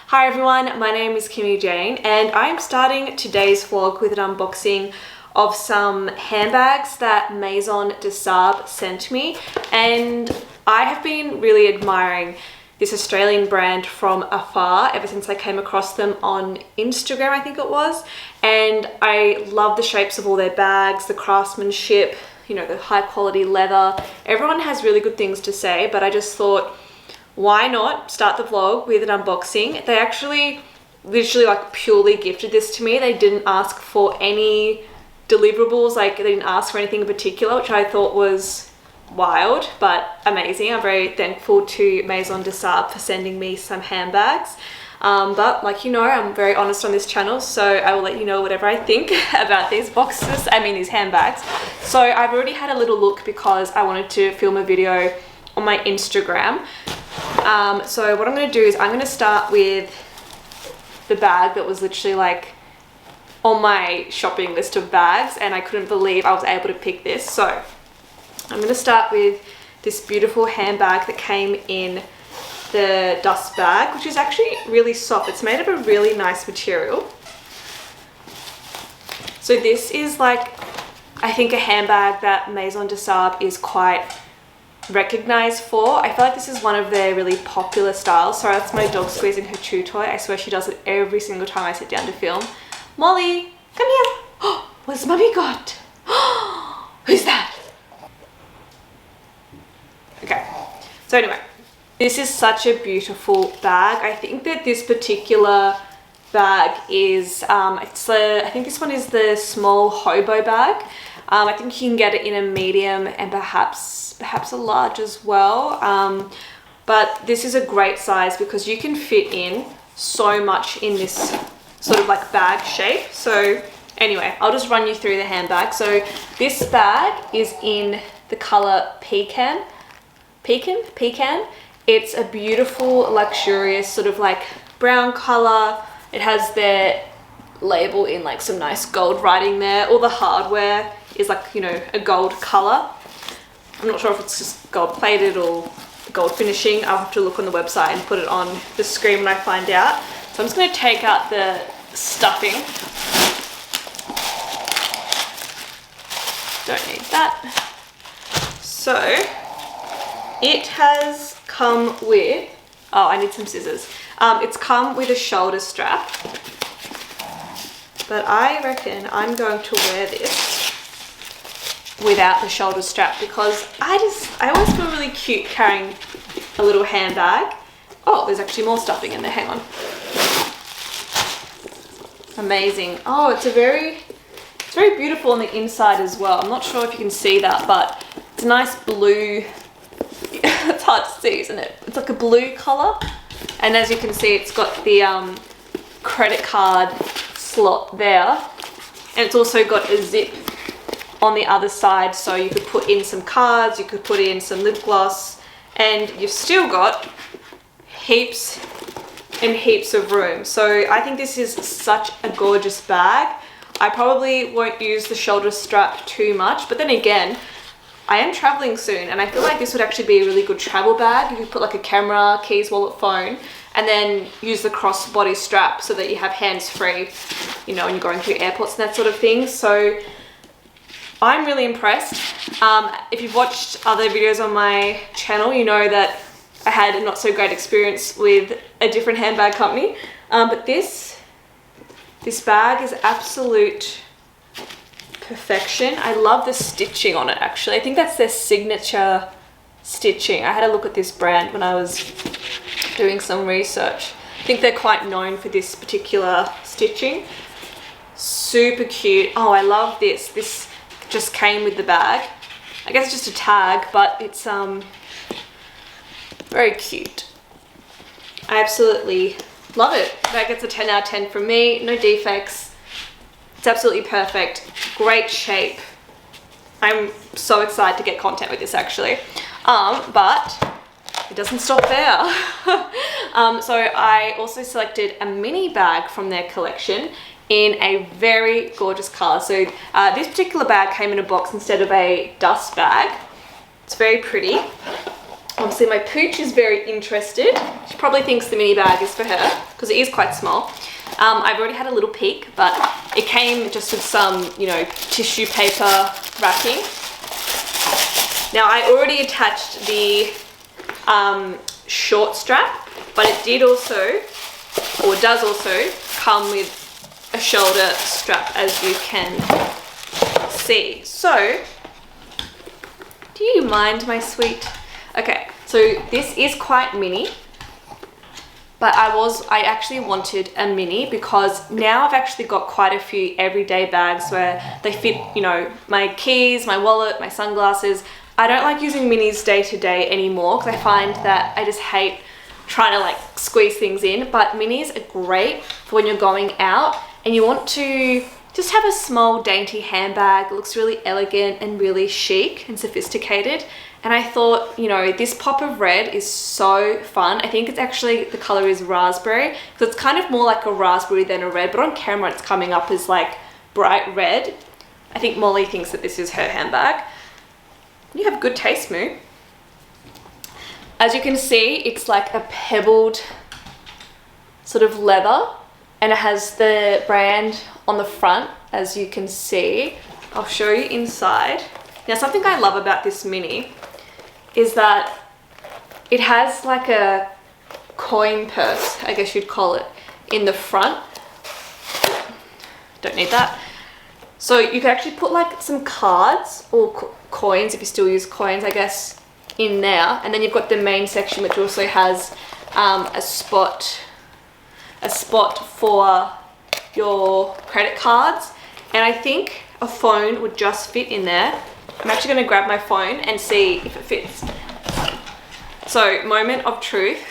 Hi everyone, my name is Kimmy Jane and I'm starting today's vlog with an unboxing of some handbags that Maison de Sabre sent me, and I have been really admiring this Australian brand from afar ever since I came across them on Instagram, I think it was, and I love the shapes of all their bags, the craftsmanship, you know, the high quality leather. Everyone has really good things to say, but I just thought, why not start the vlog with an unboxing? They actually literally like purely gifted this to me. They didn't ask for any deliverables, like they didn't ask for anything in particular, which I thought was wild but amazing. I'm very thankful to Maison de Sabre for sending me some handbags. But like you know, I'm very honest on this channel, so I will let you know whatever I think about these boxes, these handbags. So I've already had a little look because I wanted to film a video on my Instagram. So what I'm going to do is I'm going to start with the bag that was literally like on my shopping list of bags, and I couldn't believe I was able to pick this. So I'm going to start with this beautiful handbag that came in the dust bag, which is actually really soft. It's made of a really nice material. So this is like, I think, a handbag that Maison de Sabre is quite recognized for. I feel like this is one of their really popular styles. Sorry, that's my dog squeezing her chew toy. I swear she does it every single time I sit down to film. Molly, come here. Oh, what's Mummy got? Who's that? Okay, so anyway, this is such a beautiful bag. I think that this particular bag is, I think this one is the small hobo bag. I think you can get it in a medium and perhaps a large as well. But this is a great size because you can fit in so much in this sort of like bag shape. So anyway, I'll just run you through the handbag. So this bag is in the color pecan. It's a beautiful, luxurious sort of like brown color. It has their label in like some nice gold writing there. All the hardware is like, you know, a gold color. I'm not sure if it's just gold plated or gold finishing. I'll have to look on the website and put it on the screen when I find out. So I'm just going to take out the stuffing. Don't need that. So it has come with, oh, I need some scissors. It's come with a shoulder strap, but I reckon I'm going to wear this without the shoulder strap because I always feel really cute carrying a little handbag. Oh, there's actually more stuffing in there, hang on. Amazing. Oh, it's very beautiful on the inside as well. I'm not sure if you can see that, but it's a nice blue. It's hard to see, isn't it? It's like a blue color, and as you can see, it's got the credit card slot there, and it's also got a zip on the other side, so you could put in some cards, you could put in some lip gloss, and you've still got heaps and heaps of room. So I think this is such a gorgeous bag. I probably won't use the shoulder strap too much, but then again, I am traveling soon, and I feel like this would actually be a really good travel bag. You could put like a camera, keys, wallet, phone, and then use the crossbody strap so that you have hands free, you know, when you're going through airports and that sort of thing. So I'm really impressed. If you've watched other videos on my channel, you know that I had a not so great experience with a different handbag company. But this bag is absolute perfection. I love the stitching on it actually. I think that's their signature stitching. I had a look at this brand when I was doing some research. I think they're quite known for this particular stitching. Super cute. Oh, I love this. This just came with the bag. I guess it's just a tag, but it's very cute. I absolutely love it. That gets a 10 out of 10 from me. No defects. It's absolutely perfect. Great shape. I'm so excited to get content with this actually. But it doesn't stop there. So I also selected a mini bag from their collection in a very gorgeous color. So this particular bag came in a box instead of a dust bag. It's very pretty. Obviously my pooch is very interested. She probably thinks the mini bag is for her because it is quite small. I've already had a little peek, but it came just with some, you know, tissue paper wrapping. Now I already attached the short strap, but it did also, or does also, come with a shoulder strap, as you can see. So, do you mind, my sweet? Okay, so this is quite mini, but I actually wanted a mini because now I've actually got quite a few everyday bags where they fit, you know, my keys, my wallet, my sunglasses. I don't like using minis day to day anymore because I find that I just hate trying to like squeeze things in, but minis are great for when you're going out and you want to just have a small dainty handbag that looks really elegant and really chic and sophisticated. And I thought, you know, this pop of red is so fun. I think it's actually, the color is raspberry, because it's kind of more like a raspberry than a red, but on camera it's coming up as like bright red. I think Molly thinks that this is her handbag. You have good taste, Moo. As you can see, it's like a pebbled sort of leather, and it has the brand on the front, as you can see. I'll show you inside. Now, something I love about this mini is that it has like a coin purse, I guess you'd call it, in the front. Don't need that. So you can actually put like some cards or coins, if you still use coins, I guess, in there. And then you've got the main section, which also has a spot for your credit cards. And I think a phone would just fit in there. I'm actually going to grab my phone and see if it fits. So, moment of truth.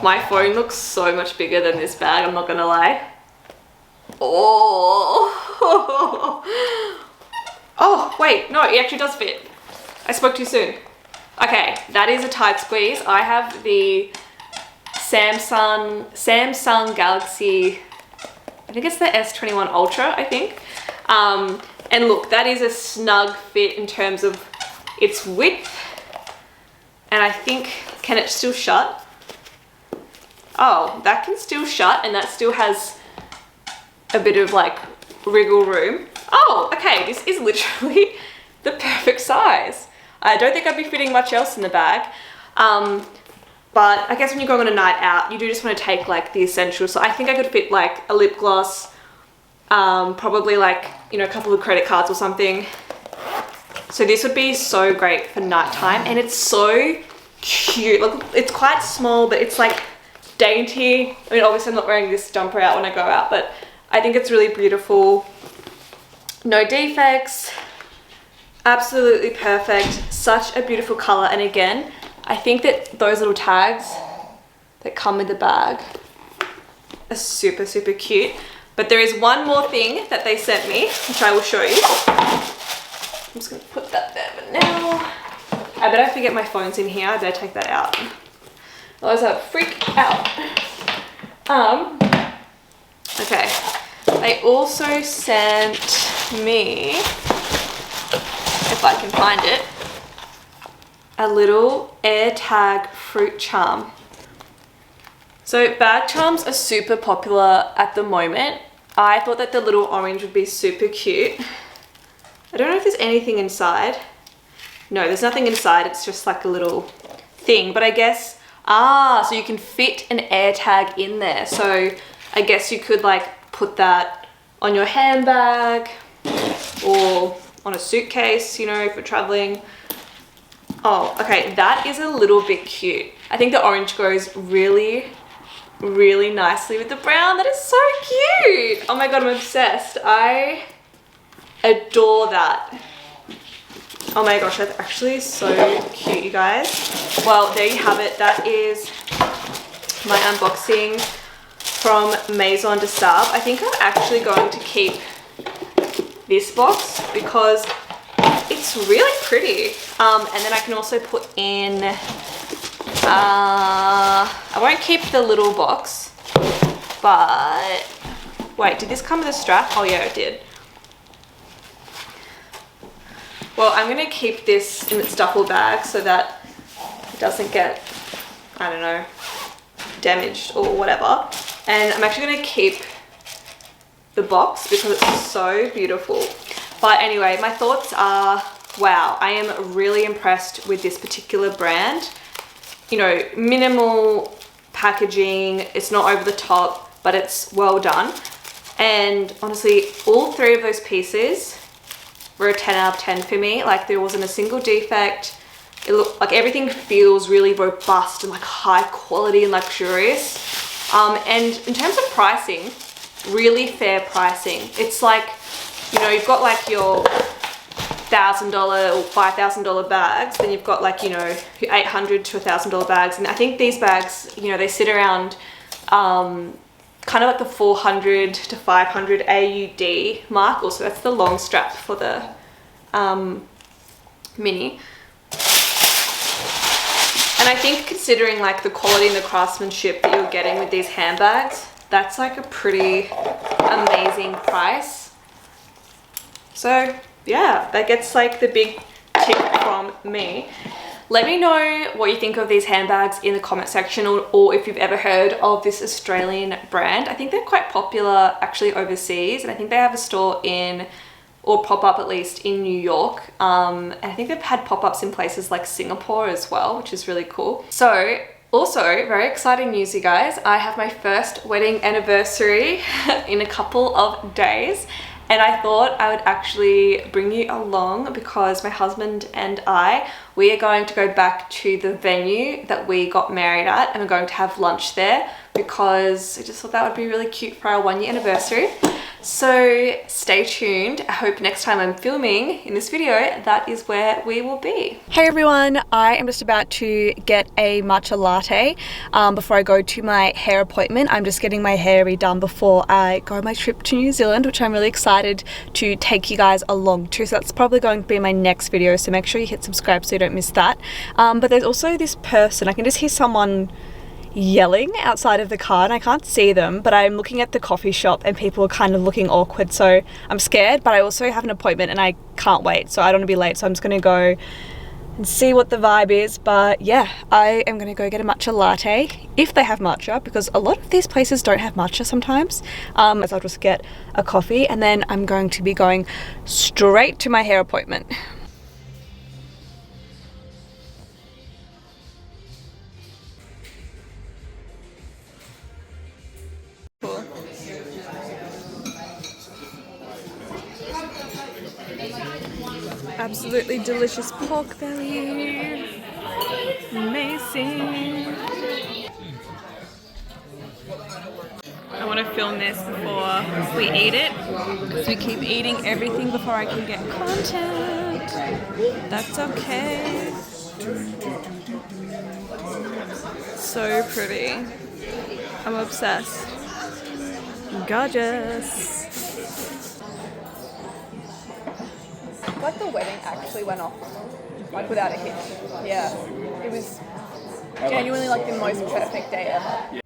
My phone looks so much bigger than this bag, I'm not going to lie. Oh. Oh, wait, no, it actually does fit. I spoke too soon. Okay, that is a tight squeeze. I have the Samsung Galaxy, I think it's the S21 Ultra, I think. And look, that is a snug fit in terms of its width. And I think, can it still shut? Oh, that can still shut, and that still has a bit of like wriggle room. Oh, okay, this is literally the perfect size. I don't think I'd be fitting much else in the bag. But I guess when you're going on a night out, you do just want to take like the essentials. So I think I could fit like a lip gloss, probably like, you know, a couple of credit cards or something. So this would be so great for nighttime, and it's so cute. Look, it's quite small, but it's like dainty. I mean, obviously I'm not wearing this jumper out when I go out, but I think it's really beautiful. No defects, absolutely perfect. Such a beautiful color. And again, I think that those little tags that come with the bag are super, super cute. But there is one more thing that they sent me, which I will show you. I'm just gonna put that there for now. I better forget my phone's in here. I better take that out. Otherwise I'll freak out. Okay. They also sent me, if I can find it, a little AirTag fruit charm. So bag charms are super popular at the moment. I thought that the little orange would be super cute. I don't know if there's anything inside. No, there's nothing inside. It's just like a little thing, but I guess, so you can fit an AirTag in there. So I guess you could like put that on your handbag or on a suitcase, you know, if you're traveling. Oh, okay, that is a little bit cute. I think the orange goes really, really nicely with the brown. That is so cute. Oh my God, I'm obsessed. I adore that. Oh my gosh, that's actually so cute, you guys. Well, there you have it. That is my unboxing from Maison de Sabre. I think I'm actually going to keep this box because it's really pretty. And then I can also put in, I won't keep the little box, but wait, did this come with a strap? Oh yeah, it did. Well, I'm gonna keep this in its duffel bag so that it doesn't get, I don't know, damaged or whatever. And I'm actually going to keep the box because it's so beautiful. But anyway, my thoughts are, wow, I am really impressed with this particular brand. You know, minimal packaging, it's not over the top, but it's well done. And honestly, all 3 of those pieces were a 10 out of 10 for me. Like, there wasn't a single defect. It looked like everything feels really robust and like high quality and luxurious. And in terms of pricing, really fair pricing. It's like, you know, you've got like your $1,000 or $5,000 bags, then you've got like, you know, your $800 to $1,000 bags. And I think these bags, you know, they sit around kind of like the 400 to 500 AUD mark. Also, that's the long strap for the mini. And I think considering like the quality and the craftsmanship that you're getting with these handbags, that's like a pretty amazing price. So yeah, that gets like the big tick from me. Let me know what you think of these handbags in the comment section, or if you've ever heard of this Australian brand. I think they're quite popular actually overseas, and I think they have a store in, or pop up at least, in New York. And I think they've had pop-ups in places like Singapore as well, which is really cool. So also, very exciting news, you guys. I have my first wedding anniversary in a couple of days. And I thought I would actually bring you along because my husband and we are going to go back to the venue that we got married at, and we're going to have lunch there because I just thought that would be really cute for our 1-year anniversary. So stay tuned. I hope next time I'm filming in this video, that is where we will be. Hey everyone, I am just about to get a matcha latte before I go to my hair appointment. I'm just getting my hair redone before I go on my trip to New Zealand, which I'm really excited to take you guys along to. So that's probably going to be my next video, so make sure you hit subscribe so you don't miss that. But there's also this person, I can just hear someone yelling outside of the car and I can't see them, but I'm looking at the coffee shop and people are kind of looking awkward, so I'm scared, but I also have an appointment and I can't wait, so I don't want to be late, so I'm just going to go and see what the vibe is. But yeah, I am going to go get a matcha latte if they have matcha, because a lot of these places don't have matcha sometimes. So I'll just get a coffee and then I'm going to be going straight to my hair appointment. Absolutely delicious pork belly. Amazing. I want to film this before we eat it, because we keep eating everything before I can get content. That's okay. So pretty. I'm obsessed. Gorgeous. Like the wedding actually went off, like without a hitch. Yeah, it was genuinely like the most perfect day ever.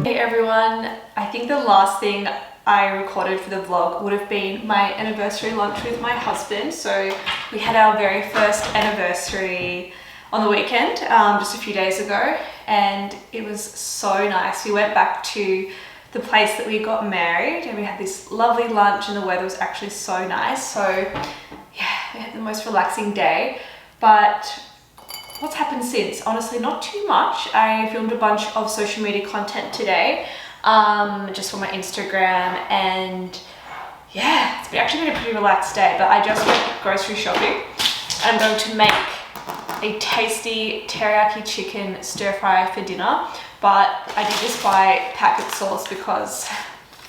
Hey everyone, I think the last thing I recorded for the vlog would have been my anniversary lunch with my husband. So we had our very first anniversary on the weekend, just a few days ago, and it was so nice. We went back to the place that we got married and we had this lovely lunch, and the weather was actually so nice. So yeah, we had the most relaxing day. But what's happened since? Honestly, not too much. I filmed a bunch of social media content today, just for my Instagram, and yeah, it's actually been a pretty relaxed day. But I just went grocery shopping. I'm going to make a tasty teriyaki chicken stir fry for dinner, but I did just buy packet sauce because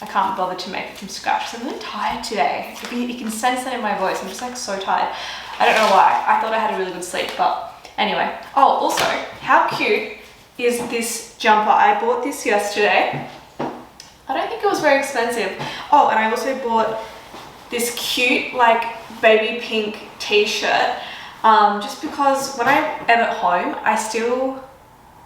I can't bother to make it from scratch. So I'm really tired today. You can sense that in my voice. I'm just like so tired. I don't know why. I thought I had a really good sleep, but anyway. Oh, also, how cute is this jumper? I bought this yesterday. I don't think it was very expensive. Oh, and I also bought this cute like baby pink t-shirt. Just because when I am at home, I still,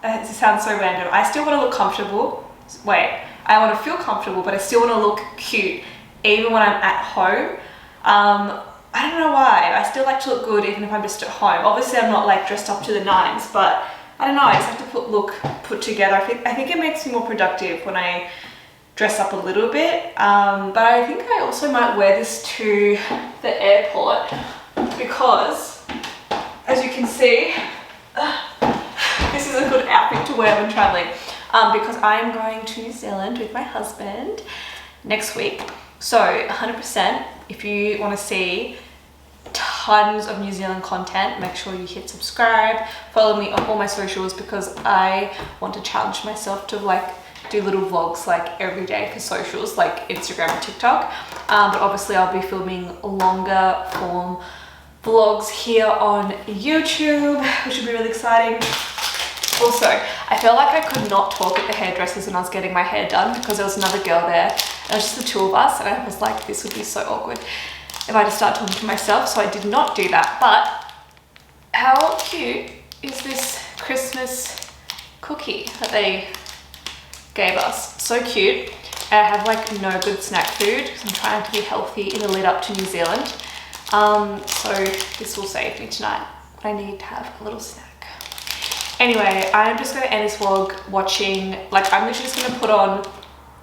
it sounds so random, I still want to look comfortable. Wait, I want to feel comfortable, but I still want to look cute even when I'm at home. I don't know why, I still like to look good even if I'm just at home. Obviously I'm not like dressed up to the nines, but I don't know, I just have to put together. I think it makes me more productive when I dress up a little bit, but I think I also might wear this to the airport because, as you can see, this is a good outfit to wear when traveling, because I'm going to New Zealand with my husband next week. So 100%, if you want to see tons of New Zealand content, make sure you hit subscribe, follow me on all my socials, because I want to challenge myself to like do little vlogs like every day for socials like Instagram and TikTok, but obviously I'll be filming longer form vlogs here on YouTube, which will be really exciting. Also, I felt like I could not talk at the hairdressers when I was getting my hair done because there was another girl there and it was just the two of us, and I was like, this would be so awkward if I just start talking to myself, so I did not do that. But how cute is this Christmas cookie that they gave us? So cute. And I have like no good snack food because I'm trying to be healthy in the lead up to New Zealand. So this will save me tonight. I need to have a little snack. Anyway, I'm just going to end this vlog watching, like I'm literally just going to put on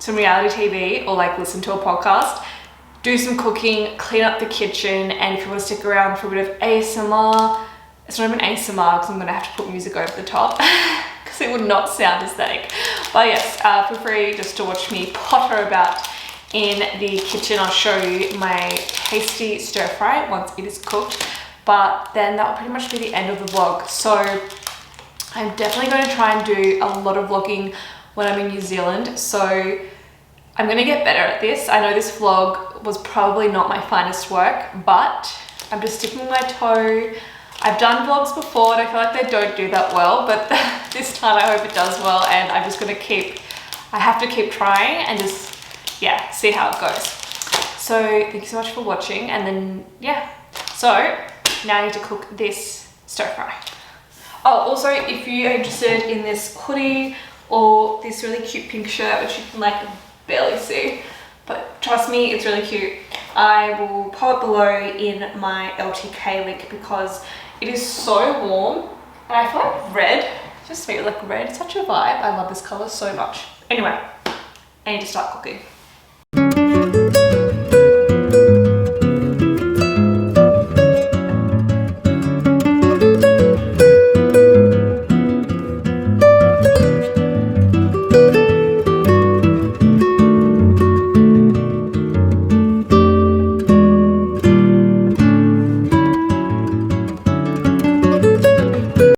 some reality TV or like listen to a podcast, do some cooking, clean up the kitchen, and if you want to stick around for a bit of ASMR, it's not even ASMR because I'm going to have to put music over the top because it would not sound aesthetic. But yes, feel free just to watch me potter about in the kitchen. I'll show you my tasty stir fry once it is cooked, but then that will pretty much be the end of the vlog. So I'm definitely going to try and do a lot of vlogging when I'm in New Zealand, so I'm going to get better at this. I know this vlog was probably not my finest work, but I'm just sticking my toe. I've done vlogs before and I feel like they don't do that well, but this time I hope it does well, and I'm just going to I have to keep trying and just, yeah, see how it goes. So thank you so much for watching, and then, yeah. So now I need to cook this stir fry. Oh, also, if you're interested in this hoodie or this really cute pink shirt, which you can like barely see, but trust me, it's really cute, I will pop it below in my LTK link because it is so warm, and I feel like red, just sweet, like red, it's such a vibe. I love this color so much. Anyway, I need to start cooking.